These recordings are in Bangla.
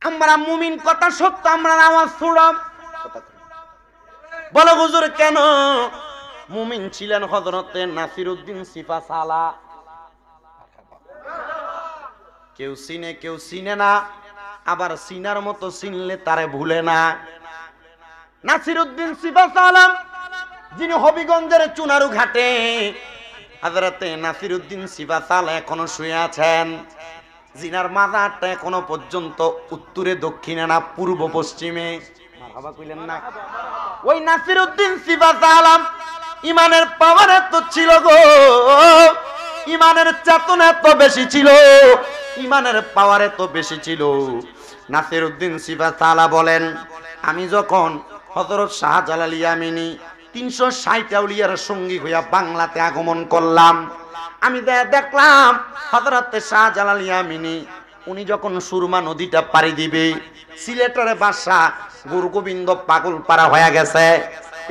আমরা মুমিন কথা সত্য, আমরা নামাজ ছুড়াম। বলো হুজুর কেন? মুমিন ছিলেন হযরতে নাসিরউদ্দিন সিফাসালা। কেউ চিনে কেউ চিনে না, আবার চিনার মতো চিনলে তারে ভুলে না। নাসিরউদ্দিন সিফাসালা যিনি হবিগঞ্জের চুনারু ঘাটে, হযরতে নাসিরউদ্দিন সিফাসালা এখনো শুয়ে আছেন। জিনার মাজারটা এখনো পর্যন্ত উত্তরে দক্ষিণে না পূর্ব পশ্চিমে। মারহাবা কইলেন না? ওই নাসিরউদ্দিন সিফাসালা ইমানের পাওয়ার এত ছিল গো, ইমানের চেতনা এত বেশি ছিল, ইমানের পাওয়ার এত বেশি ছিল। নাসিরউদ্দিন সিফাসালা বলেন, আমি যখন হযরত শাহজালাল ইয়ামিনী 360 আউলিয়ার সঙ্গী হইয়া বাংলাতে আগমন করলাম, আমি দেখলাম হযরতে শাহজালাল ইয়ামিনী উনি যখন সুরমা নদীটা পাড়ি দিবে, সিলেটের বাদশা গুরুগোবিন্দ পাগল পাড়া হয়ে গেছে।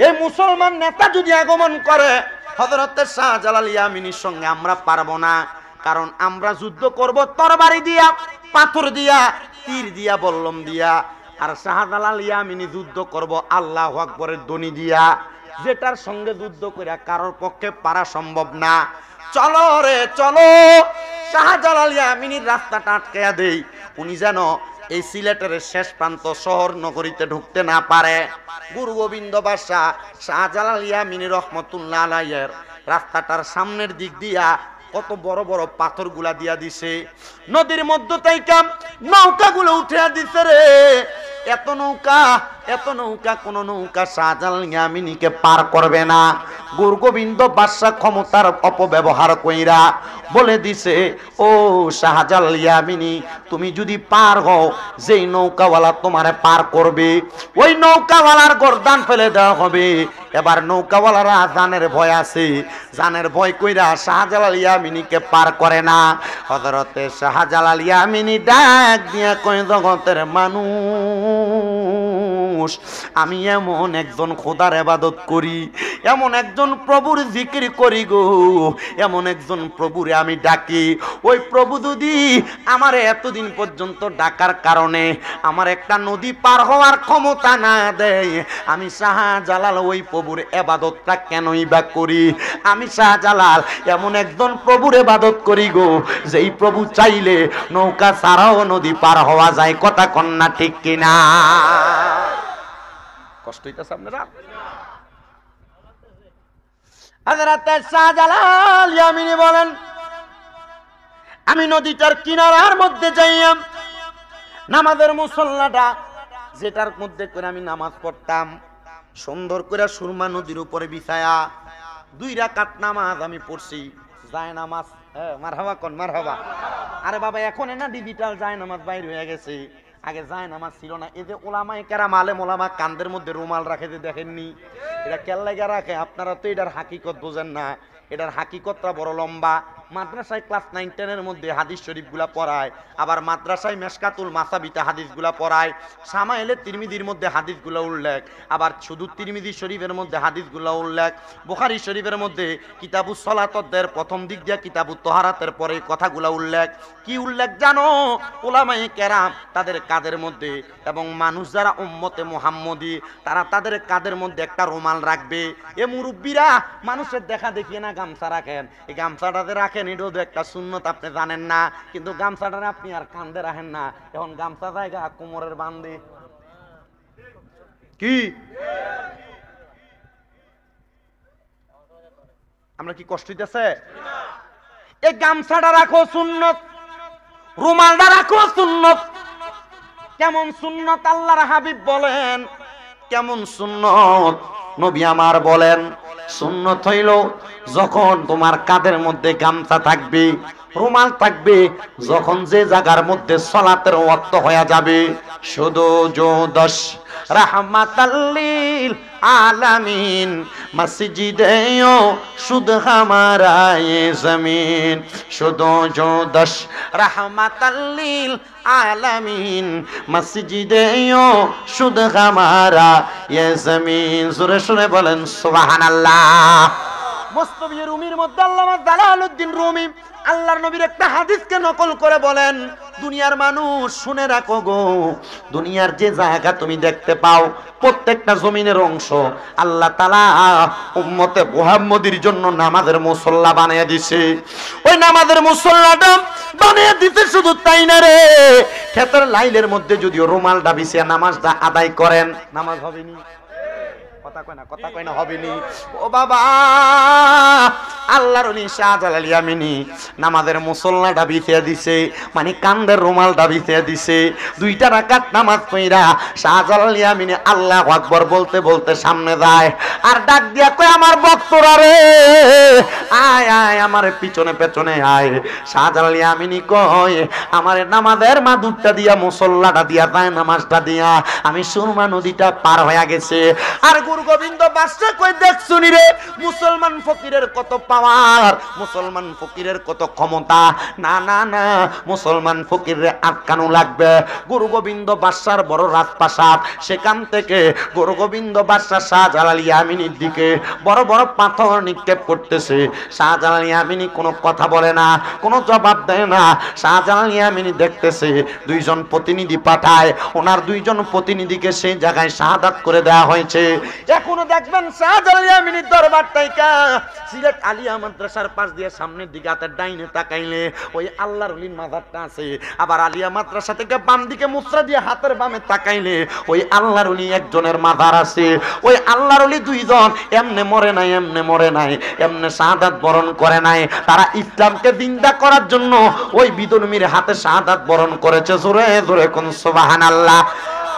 এই মুসলমান নেতা যদি আগমন করে হযরতে শাহজালাল ইয়ামিনীর সঙ্গে আমরা পারবো না, কারণ আমরা যুদ্ধ করব তরবারি দিয়া, পাথর দিয়া, তীর দিয়া, বল্লম দিয়া। আর শাহজালাল ইয়ামিনী যুদ্ধ করব আল্লাহু আকবরের ধ্বনি দিয়া, যেটার সঙ্গে যুদ্ধ করে কারোর পক্ষে পারা সম্ভব না। চলো রে চলো, শাহজালাল ইয়ামিনীর রাস্তাটা আটকায়া দেই, উনি যেন এই সিলেটের শেষ প্রান্ত শহর নগরীতে ঢুকতে না পারে। গুরু গোবিন্দ বাদশাহ শাহজালাল ইয়ামিনী রহমতুল্লাহ আলাইহির রাস্তাটার সামনের দিক দিয়া কত বড় বড় পাথরগুলা দিয়া দিছে, নদীর মধ্য থেকে নৌকাগুলো উঠিয়া দিছে রে। এত নৌকা কোন নৌকা শাহজালাল ইয়ামিনীকে পার করবে না। গুরু গোবিন্দ বাদশাহ ক্ষমতার অপব্যবহার কইরা বলে দিছে, ও শাহজালাল ইয়ামিনী, তুমি যদি পার হও, যেই নৌকাওয়ালা তোমারে পার করবে ওই নৌকাওয়ালার গর্দান ফেলে দেওয়া হবে। এবার নৌকাওয়ালারা জানের ভয় আছে, জানের ভয় কইরা শাহজালাল ইয়ামিনীকে পার করে না। হযরতে শাহজালাল ইয়ামিনী ডাক দিয়া কয়, জগতের মানুষ, আমি এমন একজন খোদার ইবাদত করি, এমন একজন প্রভুর জিকির করি গো, এমন একজন প্রভুরে আমি ডাকি। ওই প্রভু যদি আমার এতদিন পর্যন্ত ডাকার কারণে আমার একটা নদী পার হওয়ার ক্ষমতা না দেয়, আমি শাহজালাল ওই প্রভুর ইবাদতটা কেনই বা করি? আমি শাহজালাল এমন একজন প্রভুর ইবাদত করি গো, যেই প্রভু চাইলে নৌকা ছাড়াও নদী পার হওয়া যায়। কথা কন্যা ঠিক কিনা? কষ্ট হইতাছে আপনারা? হযরতে শাহজালাল ইয়ামিনী বলেন, আমি নদীটার কিনারার মধ্যে যাইয়াম, নামাজের মুসল্লাটা যেটার মধ্যে করে আমি নামাজ পড়তাম, সুন্দর করে সুরমা নদীর উপরে বিছায়া 2 রাকাত নামাজ আমি পড়ছি। যায় নামাজ, মারহাবা কোন মারহাবা। আরে বাবা, এখন না ডিজিটাল যায় নামাজ বাইর হয়ে গেছে, আগে যায় নামাজ ছিল না। এই যে ওলামায়ে কেরাম, আলেম ওলামা কান্দের মধ্যে রুমাল রাখে, যে দেখেননি, এটা কেল্লাইগা রাখে। আপনারা তো এটার হাকিকত বোঝেন না, এটার হাকিকতটা বড় লম্বা। মাদ্রাসায় ক্লাস 9-10 মধ্যে হাদিস শরীফগুলা পড়ায়, আবার মাদ্রাসায় মেশকাতুল মাসাবিতে হাদিসগুলা পড়ায়, সামাইলে তিরমিজির মধ্যে হাদিসগুলা উল্লেখ, আবার শুধু তিরমিজি শরীফের মধ্যে হাদিসগুলা উল্লেখ, বুখারী শরীফের মধ্যে কিতাবুস সালাতের প্রথম দিক দিয়ে কিতাবুত তাহারাতের পরে কথাগুলা উল্লেখ। কি উল্লেখ জানো? উলামায়ে কেরাম তাদের কাদের মধ্যে, এবং মানুষ যারা উম্মতে মুহাম্মদী তারা তাদের কাদের মধ্যে একটা রুমাল রাখবে। এ মুরব্বীরা মানুষের দেখা দেখিয়ে না গামছা রাখেন, এই গামছাটাতে রাখেন, এটাও তো একটা সুন্নত, আপনি জানেন না, কিন্তু গামছাটা আপনি আর কান্দে রাখেন না। এখন গামছা জায়গা কোমরের বান্ধে কি আমরা কি কষ্ট হইতেছে? এই গামছাটা রাখো সুন্নত, রুমালটা রাখো সুন্নত। কেমন সুন্নত আল্লাহর হাবিব বলেন, কেমন সুন্নত নবী আমার বলেন, সুন্নত হইল যখন তোমার কাঁধের মধ্যে গামছা থাকবে, রুমাল থাকবে, যখন যে জায়গার মধ্যে সালাতের ওয়াক্ত হয়ে যাবে, শুধু জোদশ রাহমাতাল্লিল আলামিন মসজিদেও শুধ হামারা ये जमीन, শুধু জোদশ রাহমাতাল্লিল আলামিন মসজিদেও শুধ হামারা ये जमीन। সুরে সুরে বলেন সুবহানাল্লাহ। মুস্তাফি রুমির মধ্যে আল্লামা জালালউদ্দিন রুমি আল্লাহর নবীর একটা হাদিসকে নকল করে বলেন, দুনিয়ার মানুষ শুনে রাখো গো, দুনিয়ার যে জায়গা তুমি দেখতে পাও প্রত্যেকটা জমিনের অংশ আল্লাহ তাআলা উম্মতে মুহাম্মদীর জন্য নামাজের মুসল্লা বানিয়ে দিয়েছে। ওই নামাজের মুসল্লাটা বানিয়ে দিতে শুধু তাই না রে, ক্ষেতের লাইলের মধ্যে যদিও রুমালটা বিছিয়ে নামাজটা আদায় করেন, নামাজ হবে নি? কথা কয় না হবে নি? ও বাবা, আল্লাহর ওলি শাহজালাল ইয়ামিনী নামাজের মুসল্লাটা বিছিয়ে দিছে, মানে কান্দের রুমালটা বিছিয়ে দিছে। 2টা রাকাত নামাজ পড়া শাহজালাল ইয়ামিনী আল্লাহু আকবার বলতে বলতে সামনে যায়, আর ডাক দিয়া কয়, আমার ভক্তরা রে আয় আয় আমার পিছনে পেছনে আয়। শাহজালাল ইয়ামিনী কয়, আমার নামাজের মাদুরটা দিয়া মুসল্লাটা দিয়া যায় নামাজটা দিয়া আমি সুরমা নদীটা পার হয়ে গেছে। আর গুরু গোবিন্দ বাদশা কই দেখছুনি রে মুসলমান ফকিরের কত পাওয়ার, মুসলমান ফকিরের কত ক্ষমতা। না না না, মুসলমান ফকিরে আটকানো লাগবে। গুরু গোবিন্দ বাদশার বড় রাজপ্রাসাদ, সেখান থেকে গুরু গোবিন্দ বাদশা শাহজালাল ইয়ামিনীর দিকে বড় বড় পাথর নিক্ষেপ করতেছে। শাহজালাল ইয়ামিনী কোনো কথা বলে না, কোনো জবাব দেয় না। শাহজালাল ইয়ামিনী দেখতেছে 2জন প্রতিনিধি পাঠায়, ওনার 2জন প্রতিনিধিকে সেই জায়গায় শাহাদাত করে দেওয়া হয়েছে। এখনো দেখবেন শাহজালাল ইয়ামিনীর দরবারটাইকা সিলেট আলিয়া মাদ্রাসার পাশ দিয়ে সামনের দিকে হাতের ডাইনে তাকাইলে ওই আল্লাহর ওলির মাজারটা আছে, আবার আলিয়া মাদ্রাসা থেকে বাম দিকে মুসরা দিয়ে হাতের বামে তাকাইলে ওই আল্লাহর ওলি একজনের মাজার আছে। ওই আল্লাহর ওলি 2জন এমনে মরে নাই, এমনে মরে নাই, এমনে শাহাদাত বরণ করে নাই। তারা ইসলামকে জিন্দা করার জন্য ওই বিদুরমীর হাতে শাহাদাত বরণ করেছে। জোরে জোরে কোন সুবহানাল্লাহ।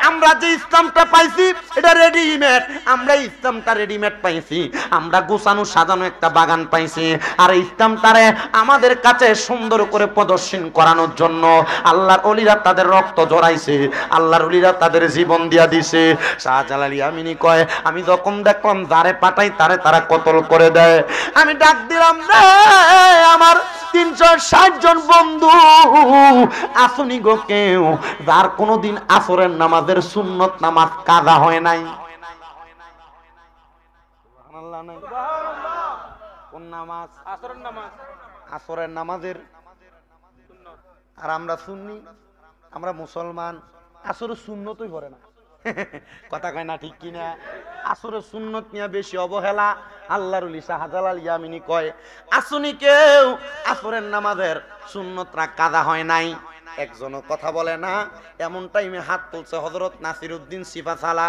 আমরা যে ইসলামটা পাইছি এটা রেডিমেড, আমরা ইসলামটা রেডিমেড পাইছি, আমরা গোছানো সাজানো একটা বাগান পাইছি। আর ইসলামটারে আমাদের কাছে সুন্দর করে প্রদর্শন করানোর জন্য আল্লাহর ওলিরা তাদের রক্ত জড়াইছে, আল্লাহর ওলিরা তাদের জীবন দিয়া দিছে। শাহজালাল ইয়ামিনী কয়, আমি যখন দেখলাম যারে পাঠাই তারে তারা কতল করে দেয়, আমি ডাক দিলাম রে আমার 360 জন বন্ধু আসুনি গো কেউ যার কোনোদিন আসরের নামাজের সুন্নত নামাজ কাজা হয় নাই। কোন নামাজ? আসরের নামাজ। আসরের নামাজের আর আমরা সুন্নি, আমরা মুসলমান, আসরের সুন্নতই পড়ে না। কথা কয় না ঠিক কিনা? আসরের সুন্নত নিয়ে বেশি অবহেলা। আল্লাহর ওলি শাহজালাল ইয়ামিনী কয়, আসুনি কেউ আসরের নামাজের সুন্নতরা কাজা হয় নাই। একজনও কথা বলে না। এমন টাইমে হাত তুলছে হযরত নাসিরউদ্দিন সিফাসালা,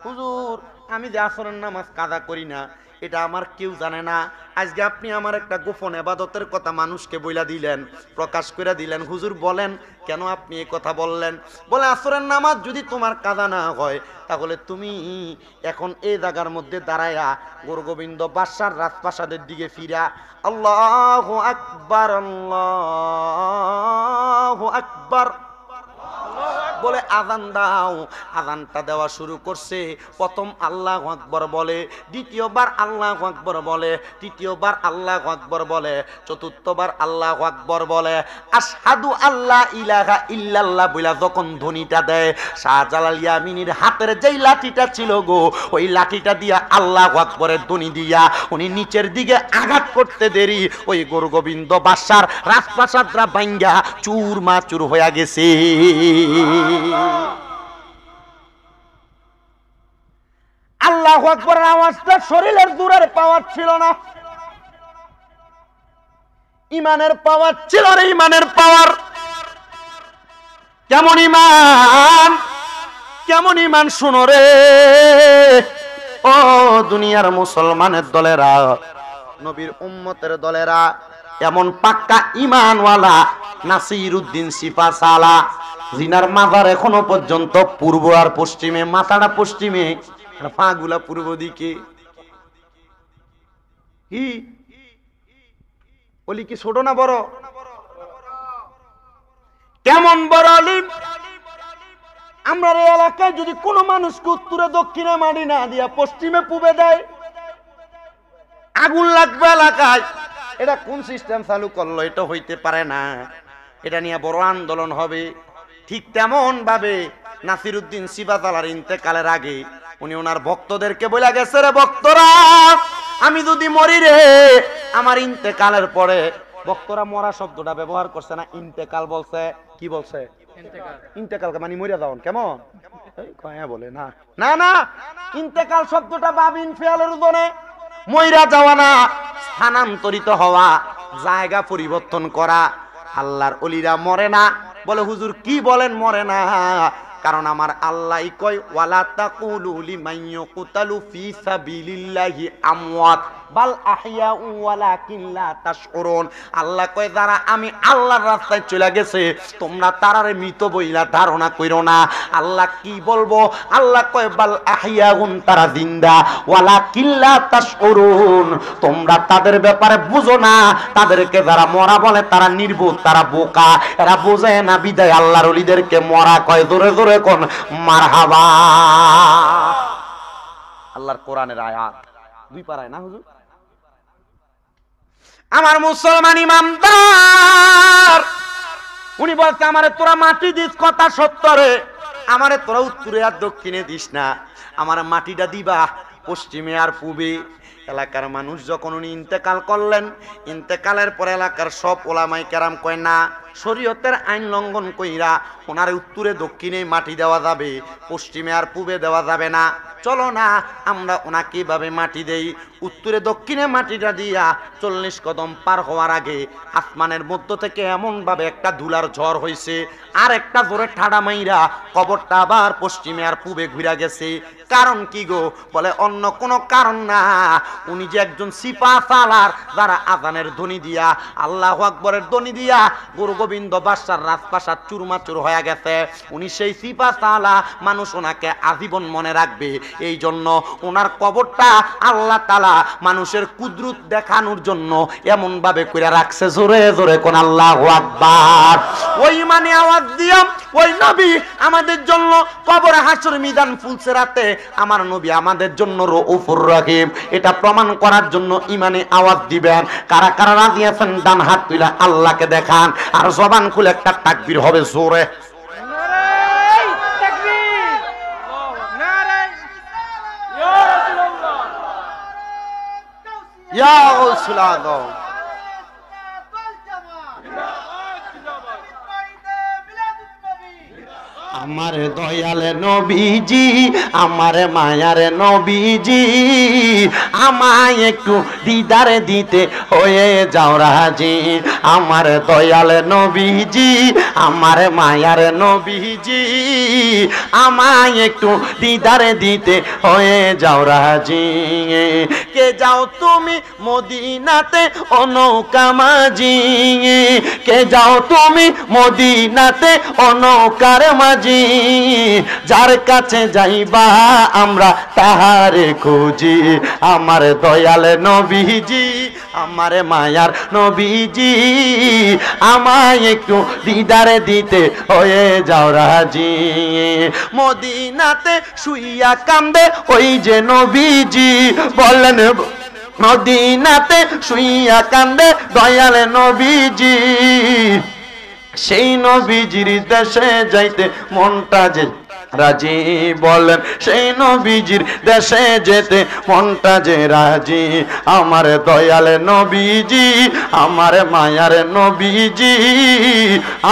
হুজুর আমি যে আসরের নামাজ কাজা করি না এটা আমার কেউ জানে না, আজকে আপনি আমার একটা গোপন ইবাদতের কথা মানুষকে বইলা দিলেন, প্রকাশ করে দিলেন, হুজুর বলেন কেন আপনি এই কথা বললেন? বলে আসরের নামাজ যদি তোমার কাজা না হয় তাহলে তুমি এখন এই জায়গার মধ্যে দাঁড়ায়া গুরু গোবিন্দ বাদশার রাজপ্রাসাদের দিকে ফিরা আল্লাহু আকবার আল্লাহু আকবার বলে আযান দাও। আযানটা দেওয়া শুরু করছে। প্রথম আল্লাহু আকবার বলে, দ্বিতীয়বার আল্লাহু আকবার বলে, তৃতীয়বার আল্লাহু আকবার বলে, চতুর্থবার আল্লাহু আকবার বলে। আশহাদু আল্লা ইলাহা ইল্লাল্লাহ বলে যখন ধ্বনিটা দেয়, শাহজালাল ইয়ামিনীর হাতের যেই লাঠিটা ছিল গো, ওই লাঠিটা দিয়া আল্লাহু আকবরের ধ্বনি দিয়া উনি নিচের দিকে আঘাত করতে দেরি ওই গুরু গোবিন্দ বাদশার রাজপ্রাসাদরা ভাঙ্গা চুরমাচুর হয়ে গেছে। আল্লাহু আকবরের আওয়াজটা শরীরের দূরের পাওয়ার ছিল না, ইমানের পাওয়ার ছিল রে, ইমানের পাওয়ার। কেমন ইমান, কেমন ইমান শুনো রে ও দুনিয়ার মুসলমানের দলেরা, নবীর উম্মতের দলেরা, এমন পাক্কা ইমানওয়ালা নাসিরউদ্দিন সিফাসালা জিনার মাজার এখনো পর্যন্ত পূর্ব আর পশ্চিমে, মাথাটা পশ্চিমে, পাগুলা পূর্ব দিকে। কি বলি, কি ছোট না বড়? কেমন বড় আলিম! আমরা এই এলাকায় যদি কোনো মানুষকে উত্তরে দক্ষিণে মারি না দিয়া পশ্চিমে পূবে দেয়, আগুন লাগবে এলাকায়। এটা কোন সিস্টেম চালু করলো? এটা হইতে পারে না, এটা নিয়ে বড় আন্দোলন হবে। ঠিক তেমন ভাবে নাসিরউদ্দিন সিফাসালার ইন্তেকালের আগে উনি ওনার ভক্তদেরকে বলে গেছে, রে ভক্তরা, আমি যদি মরি রে, আমার ইন্তেকালের পরে বক্তরা মরা শব্দটা ব্যবহার করছে না, ইন্তেকাল বলছে। কি বলছে? ইন্তেকাল মানে মরিয়া যাওন। কেমন বলে না না না, ইন্তেকাল শব্দটা বাবিন ফেয়ালের উদনে মইরা যাওয়া না, স্থানান্তরিত হওয়া, জায়গা পরিবর্তন করা। আল্লাহর ওলিরা মরে না। বলে হুজুর কি বলেন মরে না? কারণ আমার আল্লাহ কয় ওয়ালা তাকুলু লিমান ইয়াকুতালু ফি সাবিলিল্লাহি আমওয়াত বাল আহইয়াউ ওয়ালাকিন লা তাশউরুন। আল্লাহ কয় যারা আমি আল্লাহর রাস্তায় চলে গেছে তোমরা তারারে মৃত বইলা ধারণা কইরো না। আল্লাহ কি বলবো? আল্লাহ কয় বাল আহইয়াউন, তারা জিন্দা, ওয়ালাকিন লা তাশউরুন, তোমরা তাদের ব্যাপারে বুঝো না। তাদেরকে যারা মরা বলে তারা নির্বোধ, তারা বোকা, এরা বোঝে না। বিদায় আল্লাহর ওলিদেরকে মরা কয়। জোরে জোরে কোন মারহাবা। আল্লাহর কোরআনের আয়াত 2 পারায় না হুজুর? আমার মুসলমান ইমানদার উনি বলছে আমারে তোরা মাটি দিস, কথা সত্য রে, আমারে তোরা উত্তরে আর দক্ষিণে দিস না, আমার মাটিটা দিবা পশ্চিমে আর পূবে। এলাকার মানুষ যখন উনি ইন্তেকাল করলেন, ইন্তেকালের পর এলাকার সব ওলামায়ে কেরাম কয় না, শরীয়তের আইন লঙ্ঘন কইরা ওনার উত্তরে দক্ষিণে মাটি দেওয়া যাবে, পশ্চিমে আর পূবে দেওয়া যাবে না। চলো না আমরা ওনাকে এভাবে মাটি দেই। উত্তরে দক্ষিণে মাটিটা দিয়া 40 কদম পার হওয়ার আগে আসমানের মধ্য থেকে এমন ভাবে একটা ধুলার ঝড় হইছে, আর একটা জোরে ঠাডা মাইরা কবরটা আবার পশ্চিমে আর পূবে ঘুরা গেছে। কারণ কি গো? বলে অন্য কোনো কারণ না, উনি যে একজন সিপা সালার, যারা আজানের ধ্বনি দিয়া, আল্লাহু আকবরের ধ্বনি দিয়া গুরু গোবিন্দ বাদশার রাজপ্রাসাদ চুরমাচুর হয়ে গেছে। উনি সেই সিপা সালা, মানুষ ওনাকে আজীবন মনে রাখবে। এই জন্য ওনার কবরটা আল্লাহ তাআলা মানুষের কুদরত দেখানোর জন্য এমন ভাবে কইরা রাখছে। জোরে জোরে কোন আল্লাহু আকবার। ওই মানে আওয়াজ দিয়া ওই নবী আমাদের জন্য কবর হাসর মিজান ফুলসেরাতে আমার নবী আমাদের জন্য রউফুর রহিম, এটা প্রমাণ করার জন্য ইমানে আওয়াজ দিবেন। কারা কারা রাজি আছেন ডান হাত তুলে আল্লাহকে দেখান, আর জবান খুলে একটা তাকবীর হবে জোরে। ইয়া রাসূল আল্লাহ, আমার দয়ালে নবীজি, আমার মায়ার নবীজি, আমায় একটু দিদারে দিতে হয়ে যাও রাজি। আমার দয়ালে নবীজি, আমার মায়ার নবীজি, আমায় একটু দিদারে দিতে হয়ে যাও রাজি। কে যাও তুমি মদিনাতে ও নৌকা মাঝি, কে যাও তুমি মদিনাতে ও নৌকার মাঝি, যার কাছে যাইবা আমরা তাহারে খুঁজি। আমার দয়াল নবীজি, আমার মায়ার নবীজি, আমায় একটু দিদারে দিতে হয়ে যাও রাজি। মদিনাতে শুইয়া কান্দে ওই যে নবীজি, বলেন মদিনাতে শুইয়া কান্দে দয়াল নবীজি, সেই নবীজির দেশে যাইতে মনটা যে রাজি। বলেন সেই নবীজির দেশে যেতে মনটা যে রাজি। আমার দয়াল নবীজি, আমার মায়ার নবীজি,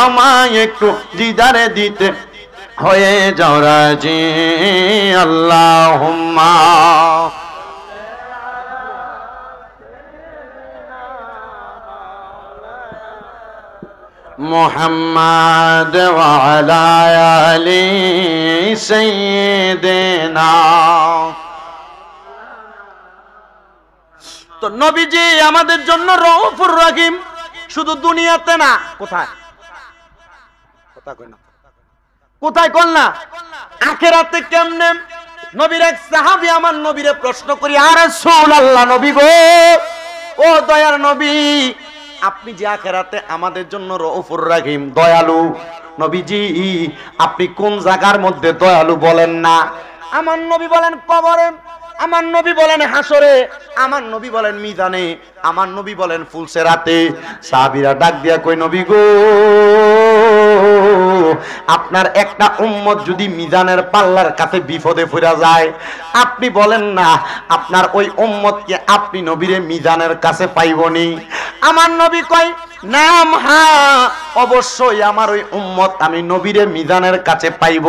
আমায় একটু দিদারে দিতে হয়ে যাও রাজি। আল্লাহুম্মা মুহাম্মাদ ওয়া আলা আলি সাইয়্যিদিনা। তো নবীজি আমাদের জন্য রউফুর রহিম, শুধু দুনিয়াতে না, কোথায় কথা কই না, কোথায় কল না, আখিরাতে কেমনে? নবীর এক সাহাবী আমার নবীরে প্রশ্ন করি, ইয়া রাসূলুল্লাহ, নবী গো, ও দয়ার নবী, আপনি যে আখিরাতে আমাদের জন্য রউফুর রহিম, দয়ালু, নবীজি আপনি কোন জায়গার মধ্যে দয়ালু বলেন না? আমার নবী বলেন কবরে, আমার নবী বলেন হাসরে, আমার নবী বলেন মিজানে, আমার নবী বলেন ফুলসেরাতে। সাহাবীরা ডাক দিয়া কই, নবী গো, আপনার একটা উম্মত যদি মিজানের পাল্লার কাছে বিপদে পড়ে যায়, আপনি বলেন না আপনার ওই উম্মতকে আপনি নবীরে মিজানের কাছে পাইবনি? আমার নবী কয় নাম, হ্যাঁ অবশ্যই আমার ওই উম্মত আমি নবীরে মিজানের কাছে পাইব।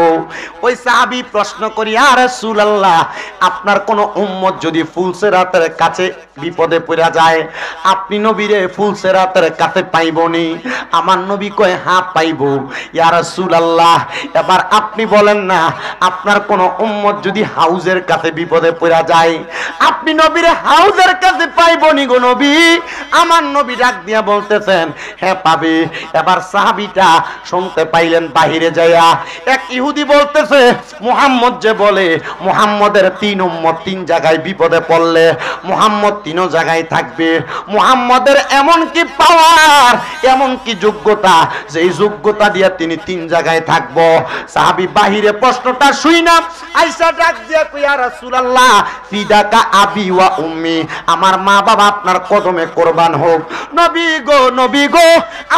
ওই সাহাবী প্রশ্ন করি, ইয়া রাসূলুল্লাহ, আপনার কোন উম্মত যদি ফুলসিরাতের কাছে বিপদে পড়া যায়, আপনি নবীরে ফুলসিরাতের কাছে পাইবনি? আমার নবী কয় হ্যাঁ পাইব। ইয়া রাসূলুল্লাহ, এবার আপনি বলেন না, আপনার কোন উম্মত যদি হাউজের কাছে বিপদে পড়া যায়, আপনি নবীরে হাউজের কাছে পাইবনি গো নবী? আমার নবী ডাক দিয়া বলতেছেন হ্যাঁ পাবে। এবার সাহাবীটা শুনতে পাইলেন বাহিরে যায়া এক ইহুদি বলতেছে, মুহাম্মদ যে বলে মুহাম্মদের 3 উম্মত 3 জায়গায় বিপদে পড়লে মুহাম্মদ 3 জায়গায় থাকবে। মুহাম্মদের এমন কি পাওয়ার, এমন কি যোগ্যতা, যে এই যোগ্যতা দিয়া তিনি 3 জায়গায় থাকবো। সাহাবী বাহিরে প্রশ্নটা শুই না আয়েশা ডাক দিয়া কই, ইয়া রাসূলুল্লাহ, ফিদাকা আবি ওয়া উম্মি, আমার মা বাবা আপনার কদমে কুরবান হোক। নবী গো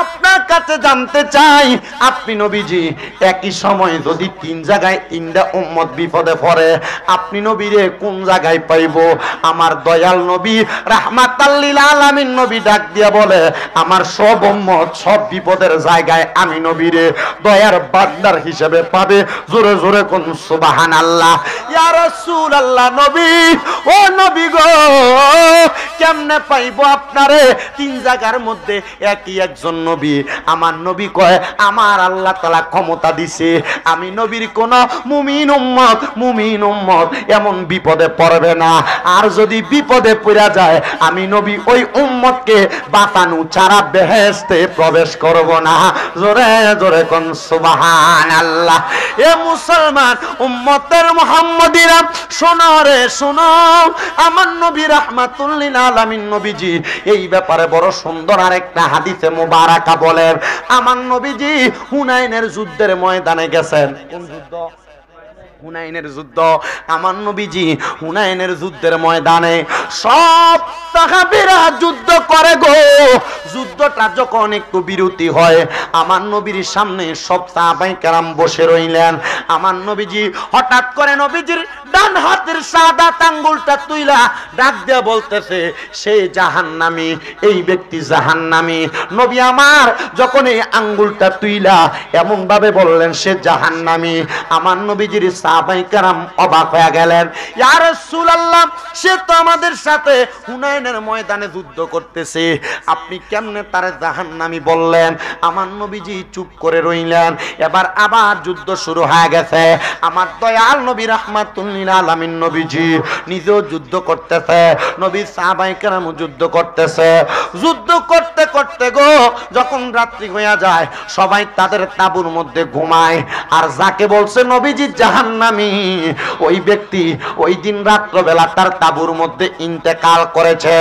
আপনার কাছে জানতে চাই, আপনি নবীজি একই সময় যদি 3 জায়গায় 3টা উম্মত বিপদে পড়ে, আপনি নবীরে কোন জায়গায় পাইব? আমার দয়াল নবী রাহমাতাল লিল আলামিন নবী ডাক দিয়া বলে, আমার সব উম্মত সব বিপদের জায়গায় আমি নবীরে দয়ার বান্দার হিসেবে পাবে। জোরে জোরে কোন সুবহানাল্লাহ। ইয়া রাসূলুল্লাহ, নবী ও নবী গো, কেমনে পাইব আপনারে 3 জায়গার মধ্যে একই একজন নবী? আমার নবী কয়, আমার আল্লাহ তাআলা ক্ষমতা দিছে, আমি নবীর কোন মুমিন উম্মত এমন বিপদে পড়বে না। আর যদি বিপদে পড়া যায়, আমি নবী ওই উম্মতকে বাঁচানো ছাড়া বেহেশতে প্রবেশ করব না। জোরে জোরে কোন সুবহানাল্লাহ। এ মুসলমান উম্মতের মুহাম্মদীরা, শোনো রে শোনো, আমার নবী রাহমাতুল লিল আলামিন নবীজি এই ব্যাপারে বড় সুন্দর আরেকটা হাদিসে মুবারাকা বলেন। আমার নবীজি হুনাইনের যুদ্ধের ময়দানে গেছেন। কোন যুদ্ধ? হুনাইনের যুদ্ধ। আমার নবীজি হুনাইনের যুদ্ধের ময়দানে সব সাহাবীরা যুদ্ধ করে গো। যুদ্ধটা যখন একটু বিরতি হয়, আমার নবীর সামনে সব সাহাবায়ে কেরাম বসে রইলেন। আমার নবীজি হঠাৎ করে নবীজির ডান হাতের সাদাত আঙ্গুলটা তুইলা ডাক দিয়া বলতেছে, সে জাহান্নামী, এই ব্যক্তি জাহান্নামী। নবী আমার যখন এই আঙ্গুলটা তুইলা এমন ভাবে বললেন সে জাহান্নামী, আমার নবীজির সাহাবায়ে কেরাম অবাক হয়ে গেলেন। ইয়া রাসূলুল্লাহ, সে তো আমাদের সাথে হুনাইনের ময়দানে যুদ্ধ করতেছে, আপনি কেমনে তারে জাহান্নামী বললেন? আমার নবীজি চুপ করে রইলেন। এবার আবার যুদ্ধ শুরু হয়ে গেছে। আমার দয়াল নবী রাহমাতুল লিল আলামিন নবীজি নিজেও যুদ্ধ করতেছে, নবীর সাহাবায়ে কেরাম যুদ্ধ করতেছে। যুদ্ধ করতে করতে গো যখন রাত্রি হয়ে যায়, সবাই তাদের তাঁবুর মধ্যে ঘুমায়। আর যাকে বলছে নবীজি জাহান্নামী, ওই ব্যক্তি ওই দিন রাত্রবেলা তার তাঁবুর মধ্যে ইন্তেকাল করেছে।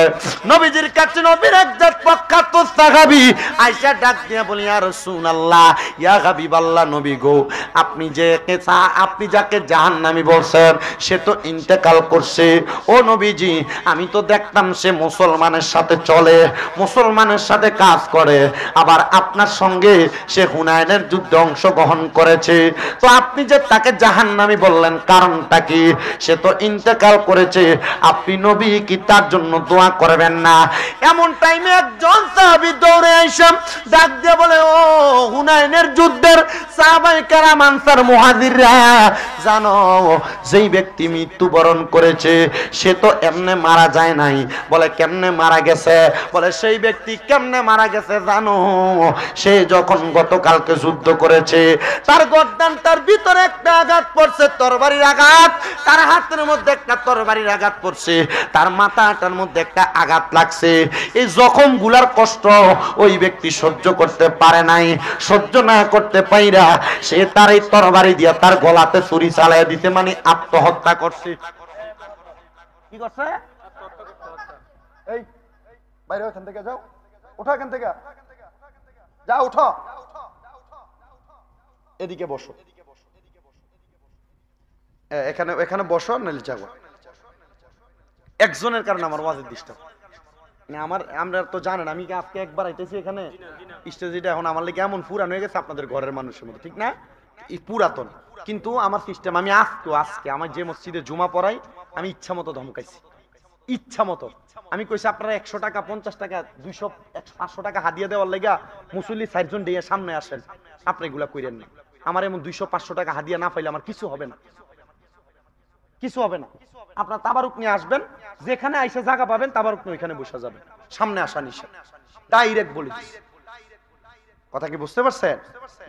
নবীজির কাছে নবীর একজন প্রখ্যাত সাহাবী আয়েশা ডাক দিয়ে বলি, ইয়া রাসূলুল্লাহ, ইয়া হাবিবাল্লাহ, নবী গো, আপনি যাকে জাহান্নামী বলছেন সে তো ইন্তেকাল করছে। ও নবীজি, আমি তো দেখতাম সে মুসলমানের সাথে চলে, মুসলমানের সাথে কাজ করে, আবার আপনার সঙ্গে সে হুনাইনের যুদ্ধে অংশগ্রহণ করেছে। তো আপনি যে তাকে জাহান্নামী বললেন, কারণটা কি? সে তো ইন্তেকাল করেছে, আপনি নবী কি তার জন্য দোয়া করবেন না? এমন টাইমে একজন সাহাবী দৌড়ে এসে ডাক দিয়ে বলে, ও হুনাইনের যুদ্ধের সাহাবায়ে কেরাম আনসার মুহাজিররা, জানো যেই ব্যক্তি মৃত্যুবরণ করেছে সে তো এমনে মারা যায় নাই। বলে কেমনে মারা গেছে? বলে সেই ব্যক্তি কেমনে মারা গেছে জানো? সে যখন গতকালকে যুদ্ধ করেছে, তার গর্দানটার ভিতরে একটা আঘাত পড়ছে, তরবারির আঘাত, তার হাতের মধ্যে একটা তরবারির আঘাত পড়ছে, তার মাথাটার মধ্যে একটা আঘাত লাগছে। এই জখম গুলার কষ্ট ওই ব্যক্তি সহ্য করতে পারে নাই। সহ্য না করতে পাইরা সে তার এই তরবারি দিয়া তার গলাতে ছুরি চালাইয়া দিতে, মানে আত্মহত্যা করছে। কি করছে? এই বাইরে ওখান থেকে যাও, ওঠো এখান থেকে, যা উঠো, এদিকে বসো, এখানে এখানে বসো, নাইলে যাবো। একজনের কারণে আমার ওয়াজের ডিস্টার্ব। আমরা তো জানেন আমি কি আজকে একবার আইতেছি এখানে স্টেজটা, এখন আমার লেগে এমন পুরান হয়ে গেছে আপনাদের ঘরের মানুষের মতো, ঠিক না? পুরাতন, কিন্তু আমার সিস্টেম, আমি আজকে আমার যে মসজিদে জুমা পড়াই আমি ইচ্ছা মতো ধমকাইছি। ইচ্ছা মতো। আমি কইছি আপনারা 100 টাকা 50 টাকা 200 500 টাকা হাদিয়া দেওয়ার লাগা মুসল্লি 4 জন দিয়ে সামনে আসেন, আপনি এগুলা কইরেন না। আমার এমন 200 500 টাকা হাদিয়া না পাইলে আমার কিছু হবে না, কিছু হবে না। আপনার তাবারুক নিয়ে আসবেন, যেখানে আইসা জায়গা পাবেন তাবারুক নিয়ে ওইখানে বসে যাবেন, সামনে আসা নিষেধ। ডাইরেক্ট বলে দিচ্ছি, কথা কি বুঝতে পারছেন?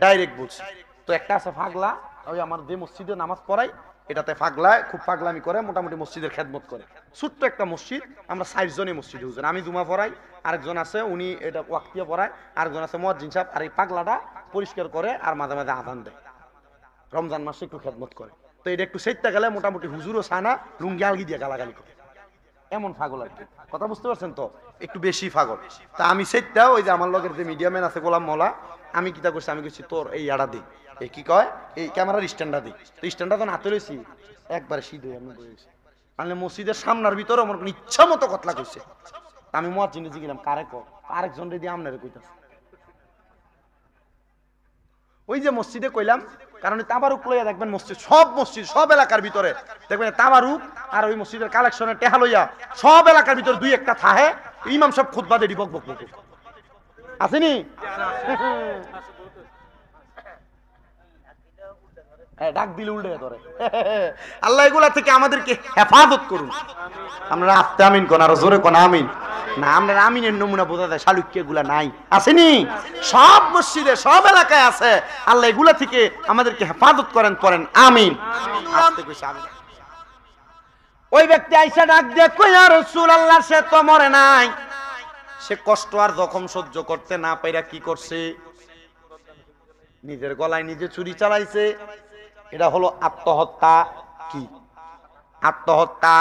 ডাইরেক্ট বলছি। তো একটা আছে পাগলা, ওই আমার যে মসজিদে নামাজ পড়াই এটাতে পাগলা, খুব পাগলামি করে, মোটামুটি মসজিদের খেদমত করে। ছোট্ট একটা মসজিদ, আমরা 4 জনই মসজিদে হুজুর, আমি জুমা পড়াই, আরেকজন আছে উনি এটা ওয়াক্তিয়া পড়ায়, আরেকজন আছে মুয়াজ্জিন সাহেব। আর এই পাগলাটা পরিষ্কার করে আর মাঝে মাঝে আযান দেয়, রমজান মাসে একটু খেদমত করে। তো এটা একটু সেটটা গেলে মোটামুটি হুজুরও চায় না, লুঙ্গি আলগি দিয়ে গালাগালি করে, এমন পাগল আর কি। কথা বুঝতে পারছেন তো? একটু বেশি পাগল। তা আমি সেটটা ওই যে আমার লগের যে মিডিয়াম্যান আছে গোলাম মোলা, আমি কিতা করছি, আমি কইছি তোর এই আড়া দিই, এই কি কয় এই ক্যামেরার স্ট্যান্ডটা দিই। তো স্ট্যান্ডটা তো হাতে লইছি, একবারে সিধে আমি বলেছি, মানে মসজিদের সামনের ভিতরে আমার কোনো ইচ্ছা মতো কথা কইছে। আমি মুয়াজ্জিনে জিগিলাম কারে কর, আরেকজন রে দিয়ে আমনারে কইতাছে। ওই যে মসজিদে কইলাম, কারণ তাবারুক লইয়া দেখবেন মসজিদ, সব এলাকার ভিতরে দেখবেন তাবারুক আর ওই মসজিদের কালেকশনের টেহা লইয়া সব এলাকার ভিতরে দুই একটা থাহে, ইমাম সব খুতবা দেরি বক বক বক আসেনি। ডাক দিলে উল্টে ধরে। আল্লাহ এগুলা থেকে আমাদেরকে হেফাজত করুন। আমরা আস্তে আমিন কোন, আরো জোরে কোন আমিন না। আমরা আমিনের নমুনা বোঝা যায়, শালুক্য এগুলা নাই, আসেনি? সব মসজিদে সব এলাকায় আছে। আল্লাহ এগুলা থেকে আমাদেরকে হেফাজত করেন, পড়েন আমিন। ওই ব্যক্তি আইসা ডাক দিয়ে কই, ইয়া রাসূলুল্লাহ, সে তো মরে নাই, সে কষ্ট আর জখম সহ্য করতে না পাইরা কি করছে, নিজের গলায় নিজে ছুরি চালাইছে। এটা হলো আত্মহত্যা। কি আত্মহত্যা?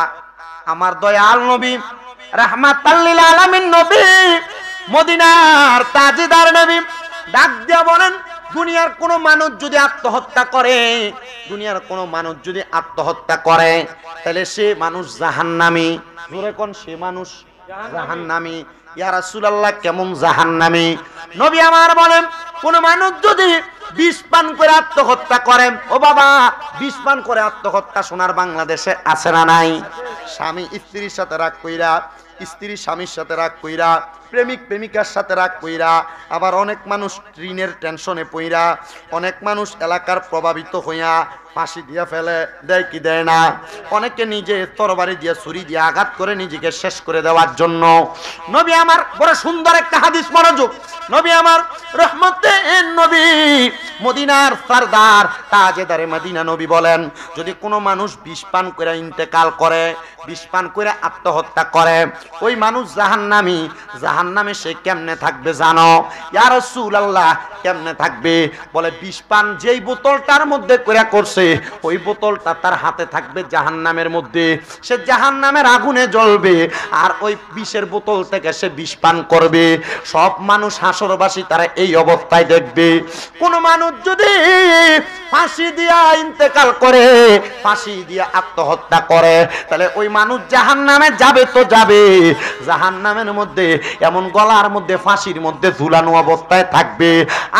আমার দয়াল নবী রাহমাতাল লিল আলামিন নবী, মদিনার তাজদার নবী ডাক দিয়া বলেন, দুনিয়ার কোন মানুষ যদি আত্মহত্যা করে, দুনিয়ার কোন মানুষ যদি আত্মহত্যা করে, তাহলে সে মানুষ জাহান্নামী। জোরে কোন, সে মানুষ জাহান্নামী। ইয়া রাসূলুল্লাহ, কেমন জাহান্নামী? নবী আমার বলেন, কোন মানুষ যদি বিষ পান করে আত্মহত্যা করে, ও বাবা, বিষ পান করে আত্মহত্যা সোনার বাংলাদেশে আছে না নাই? স্বামী স্ত্রীর সাথে রাগ কইরা, স্ত্রী স্বামীর সাথে রাগ কইরা, প্রেমিক প্রেমিকার সাথে রাগ কইরা, আবার অনেক মানুষ ঋণের টেনশনে পইরা, অনেক মানুষ এলাকার প্রভাবিত হইয়া ফাঁসি দিয়া ফেলে, দেয় কি দেয় না? অনেকে নিজে তরবারি দিয়ে ছুরি দিয়ে আঘাত করে নিজেকে শেষ করে দেওয়ার জন্য। নবী আমার বড় সুন্দর একটা হাদিস, মনোযোগ। নবী আমার রহমতের নবী, মদিনার সরদার, তাজেদারে মদিনা নবী বলেন, যদি কোনো মানুষ বিষ পান করে ইন্তেকাল করে, বিষ পান করে আত্মহত্যা করে, ওই মানুষ জাহান্নামী। জাহান্নামে সে কেমনে থাকবে জানো? ইয়া রাসূলুল্লাহ, কেমনে থাকবে? বলে, বিষ পান যেই বোতলটার মধ্যে করে করছে, ওই বোতলটা তার হাতে থাকবে জাহান্নামের মধ্যে, সে জাহান্নামের আগুনে জ্বলবে, আর ওই বিষের বোতল থেকে সে বিষ পান করবে। সব মানুষ হাসরবাসী তারা এই অবস্থায় দেখবে। কোন মানুষ যদি ফাঁসি দিয়া ইন্তেকাল করে, ফাঁসি দিয়া আত্মহত্যা করে, তাহলে ওই মানুষ জাহান্নামে যাবে তো যাবে, জাহান্নামের মধ্যে এমন গলার মধ্যে ফাঁসির মধ্যে ঝুলানো অবস্থায় থাকবে।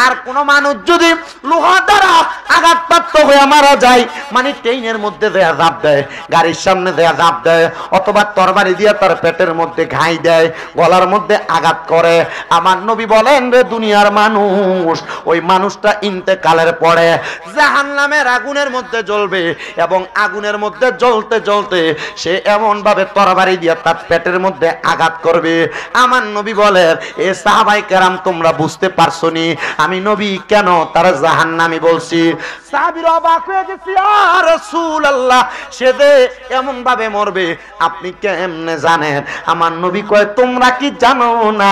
আর কোন মানুষ যদি লোহা দ্বারা আঘাতপ্রাপ্ত হয়ে মারা যায়, মানে ট্রেনের মধ্যে দেয়া ঝাঁপ দেয়, গাড়ির সামনে দেয়া ঝাঁপ দেয়, অথবা তরবারি দিয়ে তার পেটের মধ্যে ঘাই দেয়, গলার মধ্যে আঘাত করে, আমার নবী বলেন, রে দুনিয়ার মানুষ, ওই মানুষটা ইন্তেকালের পরে জাহান্নামের আগুনের মধ্যে জ্বলবে, এবং আগুনের মধ্যে জ্বলতে জ্বলতে সে এমন ভাবে তরবারি দিয়ে তার পেটের মধ্যে আঘাত করবে। আমার নবী বলেন, এ সাহাবাই কেরাম, তোমরা বুঝতে পারছো নি আমি নবী কেন তারা জাহান্নামী বলছি? সাহাবীরা অবাক হয়ে গেছে, ইয়া রাসূলুল্লাহ, সে যে এমন ভাবে মরবে আপনি কেমনে জানেন? আমার নবী কয়, তোমরা কি জানো না